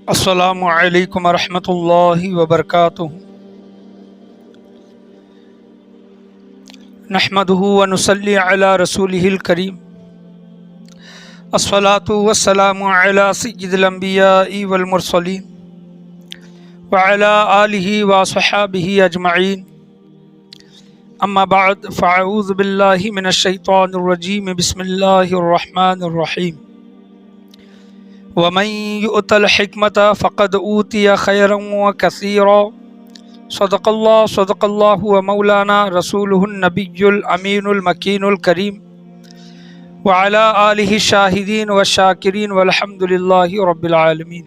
السلام علیکم ورحمۃ اللہ وبرکاتہ۔ نحمدہ ونصلی علی رسولہ الکریم، الصلاۃ والسلام علی سید الانبیاء والمرسلین وعلی آلہ وصحبہ اجمعین، اما بعد فاعوذ باللہ من الشیطان الرجیم، بسم اللہ الرحمن الرحیم۔ ومن يؤت الحکمة فقد اوتی خیرا وکثیرا، صدق اللہ ومولانا رسولہ النبی الامین المکین الکریم، وعلی آلہ الشاہدین والشاکرین والحمد للہ رب العالمین۔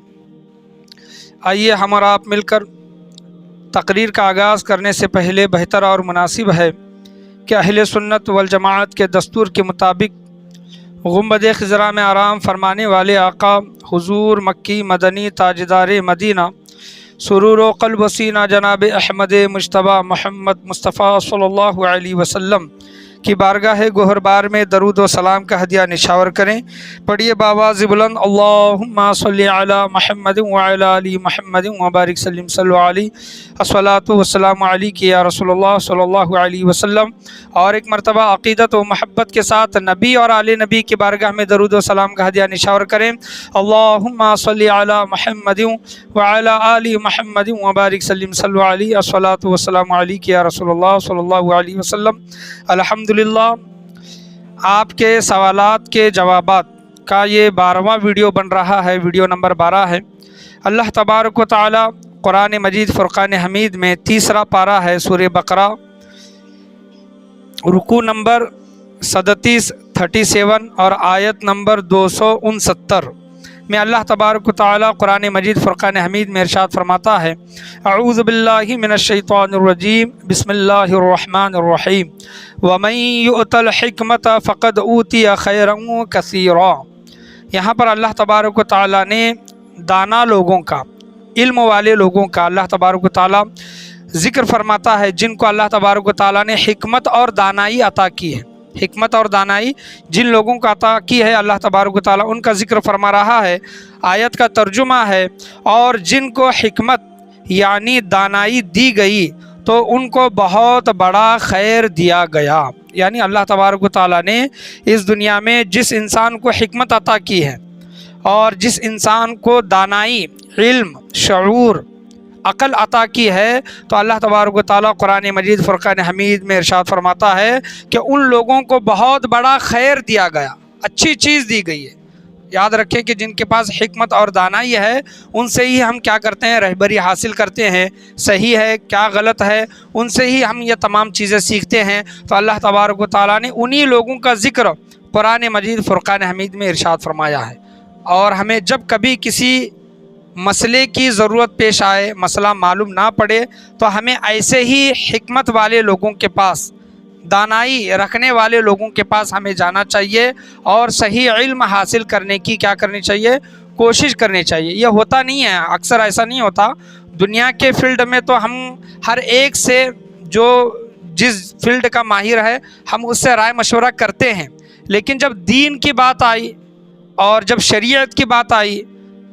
آئیے ہم اور آپ مل کر تقریر کا آغاز کرنے سے پہلے بہتر اور مناسب ہے کہ اہل سنت والجماعت کے دستور کے مطابق گنبد خضرا میں آرام فرمانے والے آقا حضور مکی مدنی تاجدار مدینہ سرور و قلب و سینہ جناب احمد مجتبی محمد مصطفیٰ صلی اللہ علیہ وسلم کی بارگاہ گہربار میں درود و سلام کا ہدیہ نشاور کریں۔ پڑھیے بآواز بلند، اللہم صلی علی محمد وعلی آل محمد وبارک سلم صلی علیہ، الصلاۃ والسلام علیک یا رسول اللہ صلی اللہ علیہ وسلم۔ اور ایک مرتبہ عقیدت و محبت کے ساتھ نبی اور آل نبی کی بارگاہ میں درود و سلام کا ہدیہ نشاور کریں، اللہم صلی علی محمد وعلی آل محمد وبارک سلم صلی علیہ، الصلاۃ والسلام علیک یا رسول اللہ صلی اللہ علیہ وسلم۔ الحمدللہ، آپ کے سوالات کے جوابات کا یہ 12واں ویڈیو بن رہا ہے، ویڈیو نمبر 12 ہے۔ اللہ تبارک و تعالی قرآن مجید فرقان حمید میں تیسرا پارہ ہے سورہ بقرہ، رکوع نمبر 37 اور آیت نمبر 269 میں اللہ تبارک و تعالی قرآن مجید فرقان حمید میں ارشاد فرماتا ہے، اعوذ باللہ من الشیطان الرجیم، بسم اللہ الرحمن الرحیم، ومن یؤت الحکمة فقد اوتی خیرا کثیرا۔ یہاں پر اللہ تبارک و تعالی نے دانا لوگوں کا، علم والے لوگوں کا اللہ تبارک و تعالی ذکر فرماتا ہے، جن کو اللہ تبارک و تعالی نے حکمت اور دانائی عطا کی ہے۔ حکمت اور دانائی جن لوگوں کو عطا کی ہے اللہ تبارک و تعالی، ان کا ذکر فرما رہا ہے۔ آیت کا ترجمہ ہے، اور جن کو حکمت یعنی دانائی دی گئی تو ان کو بہت بڑا خیر دیا گیا۔ یعنی اللہ تبارک و تعالی نے اس دنیا میں جس انسان کو حکمت عطا کی ہے اور جس انسان کو دانائی، علم، شعور، عقل عطا کی ہے، تو اللہ تبارک و تعالی قرآن مجید فرقان حمید میں ارشاد فرماتا ہے کہ ان لوگوں کو بہت بڑا خیر دیا گیا، اچھی چیز دی گئی ہے۔ یاد رکھیں کہ جن کے پاس حکمت اور دانائی ہے، ان سے ہی ہم کیا کرتے ہیں، رہبری حاصل کرتے ہیں، صحیح ہے کیا غلط ہے، ان سے ہی ہم یہ تمام چیزیں سیکھتے ہیں۔ تو اللہ تبارک و تعالی نے انہی لوگوں کا ذکر قرآن مجید فرقان حمید میں ارشاد فرمایا ہے۔ اور ہمیں جب کبھی کسی مسئلے کی ضرورت پیش آئے، مسئلہ معلوم نہ پڑے، تو ہمیں ایسے ہی حکمت والے لوگوں کے پاس، دانائی رکھنے والے لوگوں کے پاس ہمیں جانا چاہیے اور صحیح علم حاصل کرنے کی کیا کرنی چاہیے، کوشش کرنی چاہیے۔ یہ ہوتا نہیں ہے، اکثر ایسا نہیں ہوتا۔ دنیا کے فیلڈ میں تو ہم ہر ایک سے جو جس فیلڈ کا ماہر ہے ہم اس سے رائے مشورہ کرتے ہیں، لیکن جب دین کی بات آئی اور جب شریعت کی بات آئی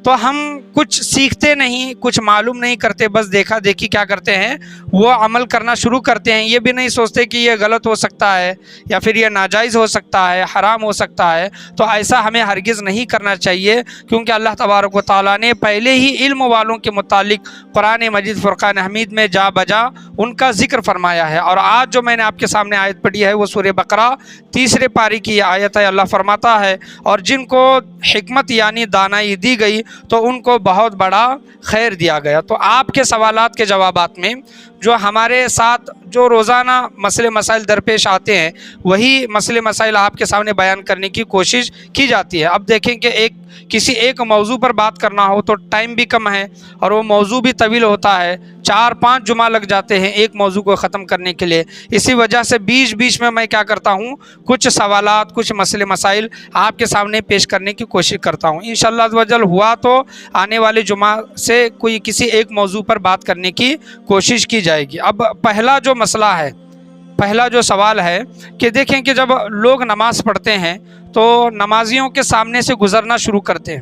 تو ہم کچھ سیکھتے نہیں، کچھ معلوم نہیں کرتے، بس دیکھا دیکھی کیا کرتے ہیں، وہ عمل کرنا شروع کرتے ہیں۔ یہ بھی نہیں سوچتے کہ یہ غلط ہو سکتا ہے یا پھر یہ ناجائز ہو سکتا ہے، حرام ہو سکتا ہے۔ تو ایسا ہمیں ہرگز نہیں کرنا چاہیے، کیونکہ اللہ تبارک و تعالیٰ نے پہلے ہی علم والوں کے متعلق قرآن مجید فرقان حمید میں جا بجا ان کا ذکر فرمایا ہے۔ اور آج جو میں نے آپ کے سامنے آیت پڑھی ہے وہ سورہ بقرہ تیسرے پارے کی یہ آیت ہے۔ اللہ فرماتا ہے، اور جن کو حکمت یعنی دانائی دی گئی تو ان کو بہت بڑا خیر دیا گیا۔ تو آپ کے سوالات کے جوابات میں جو ہمارے ساتھ جو روزانہ مسئلے مسائل درپیش آتے ہیں، وہی مسئلے مسائل آپ کے سامنے بیان کرنے کی کوشش کی جاتی ہے۔ اب دیکھیں کہ کسی ایک موضوع پر بات کرنا ہو تو ٹائم بھی کم ہے اور وہ موضوع بھی طویل ہوتا ہے، 4-5 جمعہ لگ جاتے ہیں ایک موضوع کو ختم کرنے کے لیے۔ اسی وجہ سے بیچ میں میں کیا کرتا ہوں، کچھ سوالات، کچھ مسئلے مسائل آپ کے سامنے پیش کرنے کی کوشش کرتا ہوں۔ انشاءاللہ عز و جل ہوا تو آنے والے جمعہ سے کوئی کسی ایک موضوع پر بات کرنے کی کوشش کی جائے گی۔ اب پہلا جو مسئلہ ہے، پہلا جو سوال ہے کہ دیکھیں کہ جب لوگ نماز پڑھتے ہیں تو نمازیوں کے سامنے سے گزرنا شروع کرتے ہیں،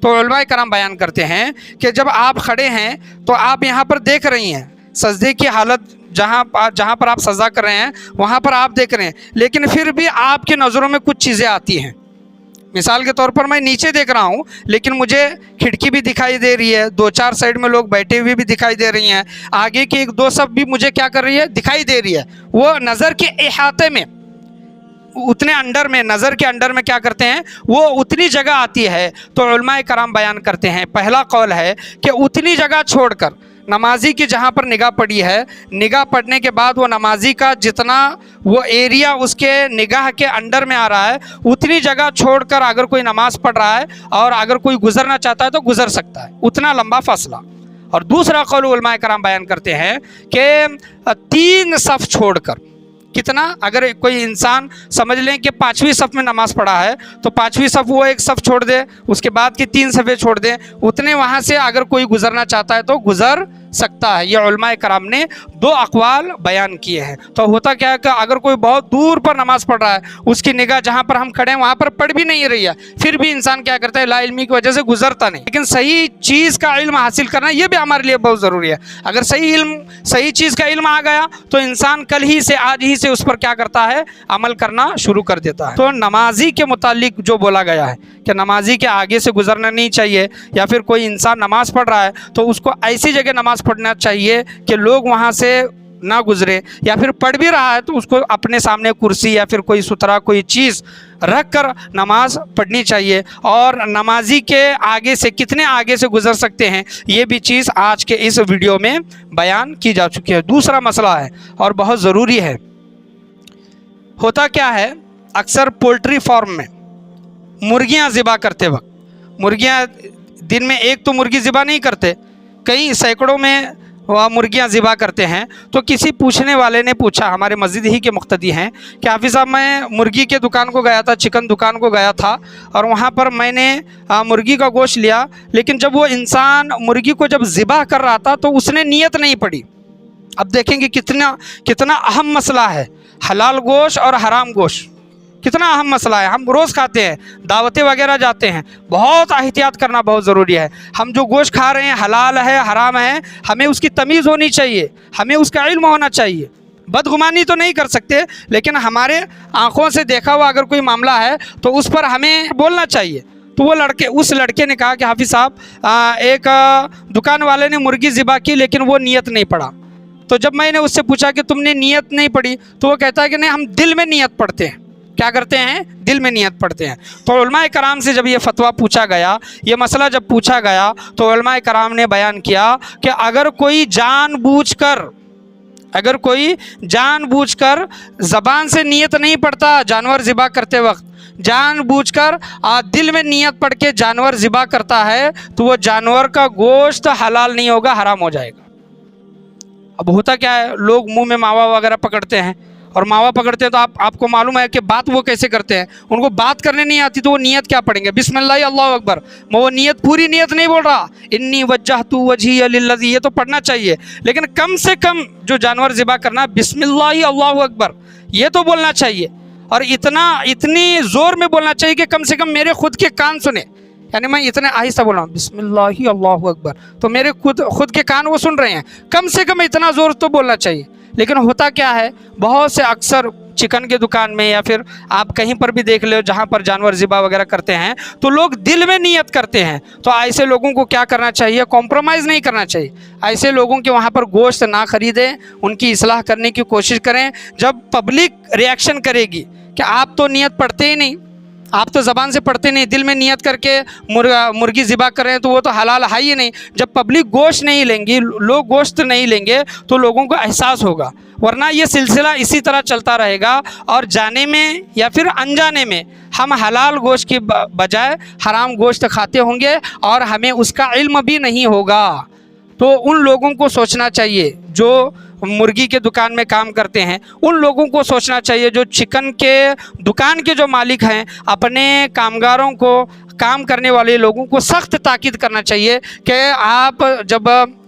تو علماء کرام بیان کرتے ہیں کہ جب آپ کھڑے ہیں تو آپ یہاں پر دیکھ رہی ہیں سجدے کی حالت، جہاں پر آپ سجدہ کر رہے ہیں وہاں پر آپ دیکھ رہے ہیں، لیکن پھر بھی آپ کی نظروں میں کچھ چیزیں آتی ہیں۔ مثال کے طور پر میں نیچے دیکھ رہا ہوں لیکن مجھے کھڑکی بھی دکھائی دے رہی ہے، 2-4 سائڈ میں لوگ بیٹھے ہوئے بھی دکھائی دے رہی ہیں، آگے کی 1-2 صف بھی مجھے کیا کر رہی ہے، دکھائی دے رہی ہے۔ وہ نظر کے احاطے میں، اتنے انڈر میں، نظر کے انڈر میں کیا کرتے ہیں، وہ اتنی جگہ آتی ہے۔ تو علماء کرام بیان کرتے ہیں، پہلا قول ہے کہ اتنی جگہ چھوڑ کر نمازی کی جہاں پر نگاہ پڑی ہے، نگاہ پڑنے کے بعد وہ نمازی کا جتنا وہ ایریا اس کے نگاہ کے انڈر میں آ رہا ہے اتنی جگہ چھوڑ کر اگر کوئی نماز پڑھ رہا ہے اور اگر کوئی گزرنا چاہتا ہے تو گزر سکتا ہے، اتنا لمبا فاصلہ۔ اور دوسرا قول علماء کرام بیان کرتے ہیں کہ 3 صف چھوڑ کر، کتنا، اگر کوئی انسان سمجھ لیں کہ 5ویں صف میں نماز پڑھا ہے تو 5ویں صف وہ 1 صف چھوڑ دے، اس کے بعد کی 3 صفیں چھوڑ دے، اتنے وہاں سے اگر کوئی گزرنا چاہتا ہے تو گزر سکتا ہے۔ یہ علماء کرام نے 2 اقوال بیان کیے ہیں۔ تو ہوتا کیا ہے کہ اگر کوئی بہت دور پر نماز پڑھ رہا ہے، اس کی نگاہ جہاں پر ہم کھڑے ہیں وہاں پر پڑھ بھی نہیں رہی ہے، پھر بھی انسان کیا کرتا ہے، لا علمی کی وجہ سے گزرتا نہیں۔ لیکن صحیح چیز کا علم حاصل کرنا یہ بھی ہمارے لیے بہت ضروری ہے۔ اگر صحیح چیز کا علم آ گیا تو انسان کل ہی سے، آج ہی سے اس پر کیا کرتا ہے، عمل کرنا شروع کر دیتا ہے۔ تو نمازی کے متعلق جو بولا گیا ہے کہ نمازی کے آگے سے گزرنا نہیں چاہیے، یا پھر کوئی انسان نماز پڑھ رہا ہے تو اس کو ایسی جگہ نماز پڑھنا چاہیے کہ لوگ وہاں سے نہ گزرے، یا پھر پڑھ بھی رہا ہے تو اس کو اپنے سامنے کرسی یا پھر کوئی سترا کوئی چیز رکھ کر نماز پڑھنی چاہیے۔ اور نمازی کے آگے سے کتنے آگے سے گزر سکتے ہیں یہ بھی چیز آج کے اس ویڈیو میں بیان کی جا چکی ہے۔ دوسرا مسئلہ ہے اور بہت ضروری ہے، ہوتا کیا ہے، اکثر پولٹری فارم میں مرغیاں ذبح کرتے وقت، مرغیاں دن میں ایک تو مرغی ذبح نہیں کرتے، کئی سینکڑوں میں وہ مرغیاں ذبح کرتے ہیں۔ تو کسی پوچھنے والے نے پوچھا، ہمارے مسجد ہی کے مقتدی ہیں، کہ حافظ صاحب میں مرغی کے دکان کو گیا تھا، چکن دکان کو گیا تھا، اور وہاں پر میں نے مرغی کا گوشت لیا، لیکن جب وہ انسان مرغی کو جب ذبح کر رہا تھا تو اس نے نیت نہیں پڑھی۔ اب دیکھیں گے کتنا اہم مسئلہ ہے، حلال گوشت اور حرام گوشت کتنا اہم مسئلہ ہے۔ ہم روز کھاتے ہیں، دعوتیں وغیرہ جاتے ہیں، بہت احتیاط کرنا بہت ضروری ہے۔ ہم جو گوشت کھا رہے ہیں حلال ہے حرام ہے، ہمیں اس کی تمیز ہونی چاہیے، ہمیں اس کا علم ہونا چاہیے۔ بدگمانی تو نہیں کر سکتے، لیکن ہمارے آنکھوں سے دیکھا ہوا اگر کوئی معاملہ ہے تو اس پر ہمیں بولنا چاہیے۔ تو اس لڑکے نے کہا کہ حافظ صاحب ایک دکان والے نے مرغی ذبح کی لیکن وہ نیت نہیں پڑھا۔ تو جب میں نے اس سے پوچھا کہ تم نے نیت نہیں پڑھی، تو وہ کہتا ہے کہ نہیں، ہم دل میں نیت پڑھتے ہیں۔ کیا کرتے ہیں، دل میں نیت پڑھتے ہیں۔ تو علماء کرام سے جب یہ فتویٰ پوچھا گیا، یہ مسئلہ جب پوچھا گیا تو علماء کرام نے بیان کیا کہ اگر کوئی جان بوجھ کر زبان سے نیت نہیں پڑھتا جانور ذبح کرتے وقت، جان بوجھ کر دل میں نیت پڑھ کے جانور ذبح کرتا ہے تو وہ جانور کا گوشت حلال نہیں ہوگا، حرام ہو جائے گا۔ اب ہوتا کیا ہے، لوگ منہ میں ماوا وغیرہ پکڑتے ہیں، اور ماوا پکڑتے ہیں تو آپ کو معلوم ہے کہ بات وہ کیسے کرتے ہیں، ان کو بات کرنے نہیں آتی تو وہ نیت کیا پڑھیں گے، بسم اللہ اللہ اکبر، وہ نیت پوری نیت نہیں بول رہا، انی وجہت وجہی للذی، یہ تو پڑھنا چاہیے، لیکن کم سے کم جو جانور ذبح کرنا بسم اللہ اللہ اکبر یہ تو بولنا چاہیے، اور اتنی زور میں بولنا چاہیے کہ کم سے کم میرے خود کے کان سنے، یعنی میں اتنے آہستہ بول رہا ہوں بسم اللہ اللہ اکبر تو میرے خود کے کان وہ سن رہے ہیں، کم سے کم اتنا زور تو بولنا چاہیے۔ لیکن ہوتا کیا ہے، بہت سے اکثر چکن کے دکان میں یا پھر آپ کہیں پر بھی دیکھ لو جہاں پر جانور ذبح وغیرہ کرتے ہیں تو لوگ دل میں نیت کرتے ہیں۔ تو ایسے لوگوں کو کیا کرنا چاہیے، کمپرومائز نہیں کرنا چاہیے، ایسے لوگوں کے وہاں پر گوشت نہ خریدیں، ان کی اصلاح کرنے کی کوشش کریں۔ جب پبلک ریاکشن کرے گی کہ آپ تو نیت پڑھتے ہی نہیں، آپ تو زبان سے پڑھتے نہیں، دل میں نیت کر کے مرغی ذبح کر رہے ہیں تو وہ تو حلال ہے ہی نہیں، جب پبلک گوشت نہیں لیں گی، لوگ گوشت نہیں لیں گے تو لوگوں کو احساس ہوگا، ورنہ یہ سلسلہ اسی طرح چلتا رہے گا، اور جانے میں یا پھر انجانے میں ہم حلال گوشت کی بجائے حرام گوشت کھاتے ہوں گے اور ہمیں اس کا علم بھی نہیں ہوگا۔ تو ان لوگوں کو سوچنا چاہیے جو مرغی کے دکان میں کام کرتے ہیں، ان لوگوں کو سوچنا چاہیے جو چکن کے دکان کے جو مالک ہیں، اپنے کامگاروں کو، کام کرنے والے لوگوں کو سخت تاکید کرنا چاہیے کہ آپ جب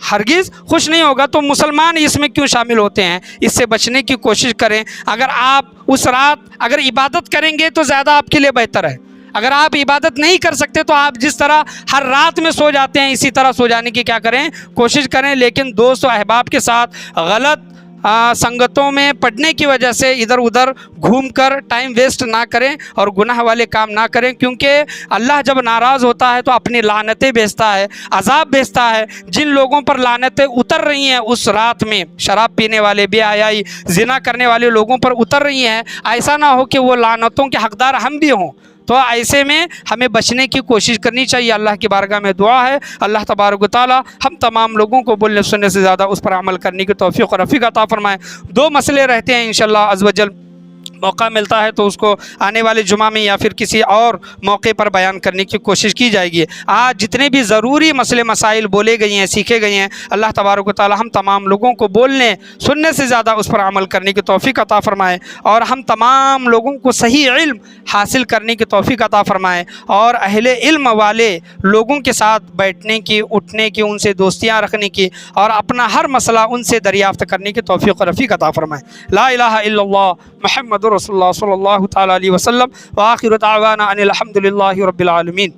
ہرگز خوش نہیں ہوگا۔ تو مسلمان اس میں کیوں شامل ہوتے ہیں؟ اس سے بچنے کی کوشش کریں۔ اگر آپ اس رات اگر عبادت کریں گے تو زیادہ آپ کے لیے بہتر ہے۔ اگر آپ عبادت نہیں کر سکتے تو آپ جس طرح ہر رات میں سو جاتے ہیں اسی طرح سو جانے کی کیا کریں؟ کوشش کریں۔ لیکن دوست و احباب کے ساتھ غلط سنگتوں میں پڑنے کی وجہ سے ادھر ادھر گھوم کر ٹائم ویسٹ نہ کریں اور گناہ والے کام نہ کریں، کیونکہ اللہ جب ناراض ہوتا ہے تو اپنی لعنتیں بھیجتا ہے، عذاب بھیجتا ہے۔ جن لوگوں پر لعنتیں اتر رہی ہیں اس رات میں، شراب پینے والے، بے حیائی، زنا کرنے والے لوگوں پر اتر رہی ہیں، ایسا نہ ہو کہ وہ لعنتوں کے حقدار ہم بھی ہوں۔ تو ایسے میں ہمیں بچنے کی کوشش کرنی چاہیے۔ اللہ کی بارگاہ میں دعا ہے اللہ تبارک و تعالی ہم تمام لوگوں کو بولنے سننے سے زیادہ اس پر عمل کرنے کی توفیق اور رفیق عطا فرمائے۔ 2 مسئلے رہتے ہیں انشاءاللہ عز و جل، موقع ملتا ہے تو اس کو آنے والے جمعہ میں یا پھر کسی اور موقع پر بیان کرنے کی کوشش کی جائے گی۔ آج جتنے بھی ضروری مسئلے مسائل بولے گئے ہیں، سیکھے گئے ہیں، اللہ تبارک و تعالی ہم تمام لوگوں کو بولنے سننے سے زیادہ اس پر عمل کرنے کی توفیق عطا فرمائے، اور ہم تمام لوگوں کو صحیح علم حاصل کرنے کی توفیق عطا فرمائے، اور اہل علم والے لوگوں کے ساتھ بیٹھنے کی، اٹھنے کی، ان سے دوستیاں رکھنے کی، اور اپنا ہر مسئلہ ان سے دریافت کرنے کی توفیق اور رفیق عطا فرمائے۔ لا الہ الا اللہ محمد رسول اللہ صلی اللہ تعالی علیہ وسلم، وآخر دعوانا ان الحمد للہ رب العالمین۔